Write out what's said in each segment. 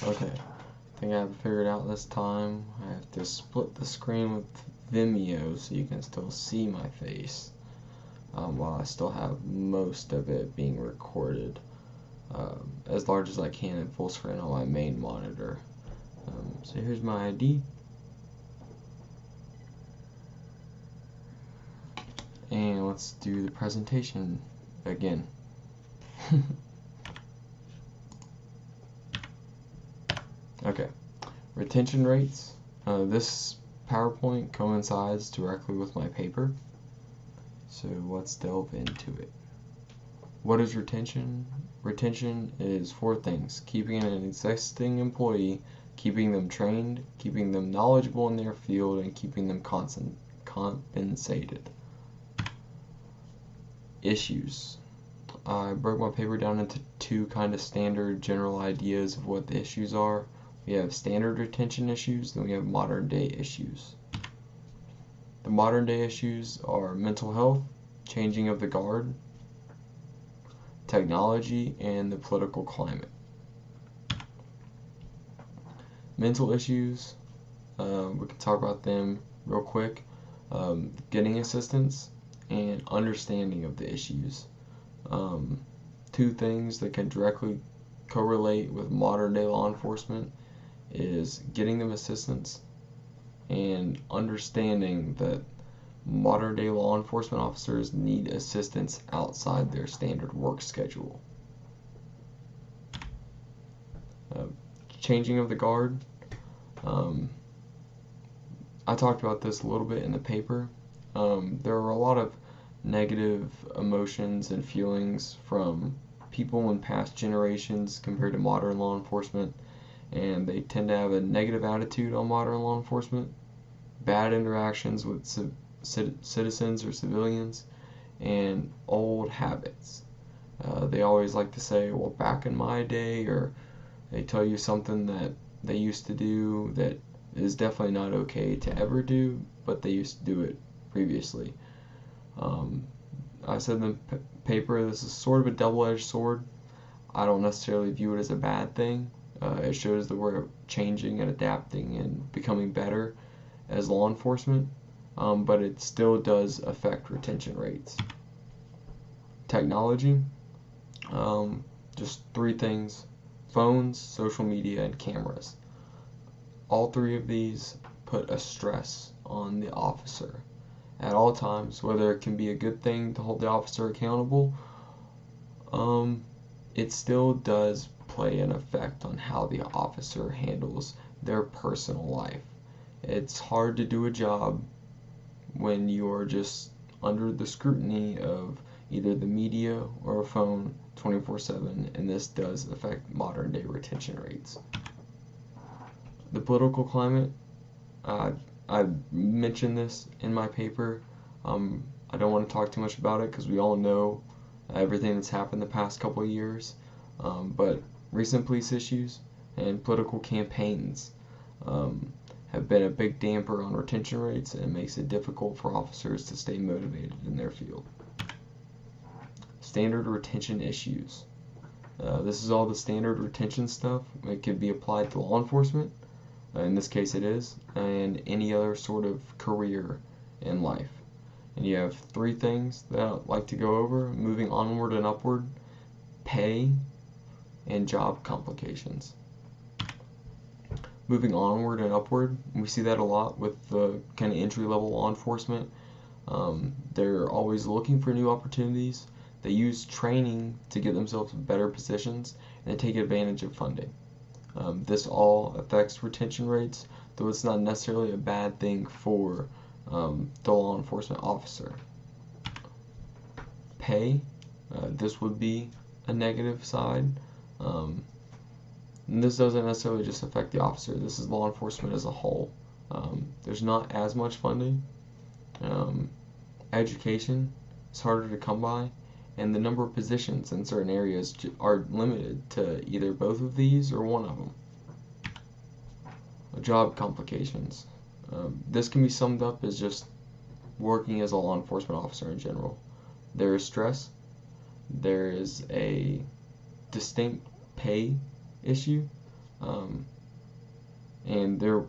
Okay, I think I have it figured out this time. I have to split the screen with Vimeo so you can still see my face, while I still have most of it being recorded as large as I can in full screen on my main monitor. So here's my ID. And let's do the presentation again. Okay, retention rates. This PowerPoint coincides directly with my paper, so let's delve into it. What is retention? Retention is 4 things: keeping an existing employee, keeping them trained, keeping them knowledgeable in their field, and keeping them compensated. Issues. I broke my paper down into 2 kind of standard general ideas of what the issues are. We have standard retention issues, then we have modern day issues. The modern day issues are mental health, changing of the guard, technology, and the political climate. Mental issues, we can talk about them real quick. Getting assistance and understanding of the issues. 2 things that can directly correlate with modern day law enforcement is getting them assistance and understanding that modern day law enforcement officers need assistance outside their standard work schedule. Changing of the guard. I talked about this a little bit in the paper. There are a lot of negative emotions and feelings from people in past generations compared to modern law enforcement, and they tend to have a negative attitude on modern law enforcement, bad interactions with citizens or civilians, and old habits. They always like to say, well, back in my day, or they tell you something that they used to do that is definitely not okay to ever do, but they used to do it previously. I said in the paper, this is sort of a double-edged sword. I don't necessarily view it as a bad thing. It shows that we're changing and adapting and becoming better as law enforcement, but it still does affect retention rates. Technology, just 3 things: phones, social media, and cameras. All 3 of these put a stress on the officer at all times, whether it can be a good thing to hold the officer accountable. It still does play an effect on how the officer handles their personal life. It's hard to do a job when you are just under the scrutiny of either the media or a phone 24/7, and this does affect modern day retention rates. The political climate, I mentioned this in my paper. I don't want to talk too much about it because we all know everything that's happened the past couple of years, but recent police issues and political campaigns have been a big damper on retention rates, and it makes it difficult for officers to stay motivated in their field. Standard retention issues. This is all the standard retention stuff. It could be applied to law enforcement, in this case it is, and any other sort of career in life. And you have 3 things that I'd like to go over: moving onward and upward, pay, and job complications. Moving onward and upward, we see that a lot with the kind of entry-level law enforcement. They're always looking for new opportunities. They use training to get themselves in better positions, and they take advantage of funding. This all affects retention rates, though it's not necessarily a bad thing for the law enforcement officer. Pay, this would be a negative side. And this doesn't necessarily just affect the officer, this is law enforcement as a whole. There's not as much funding. Education is harder to come by, and the number of positions in certain areas are limited to either both of these or one of them. Job complications. This can be summed up as just working as a law enforcement officer in general. There is stress, there is a distinct pay issue. and the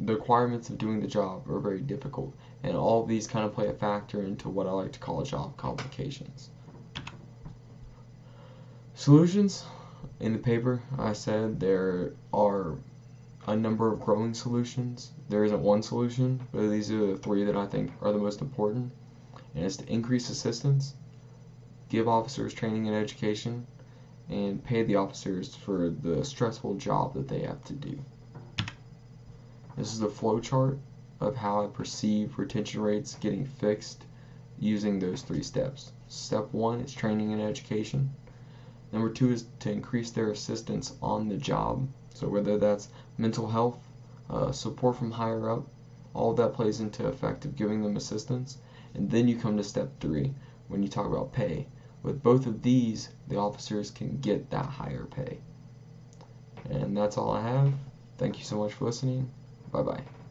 requirements of doing the job are very difficult, and all of these kind of play a factor into what I like to call job complications. Solutions. In the paper, I said there are a number of growing solutions. There isn't one solution, but these are the three that I think are the most important. And it's to increase assistance, give officers training and education, and pay the officers for the stressful job that they have to do. This is a flow chart of how I perceive retention rates getting fixed using those three steps. Step 1 is training and education. Number 2 is to increase their assistance on the job. So whether that's mental health, support from higher up, all of that plays into effect of giving them assistance. And then you come to step 3 when you talk about pay. With both of these, the officers can get that higher pay. And that's all I have. Thank you so much for listening. Bye-bye.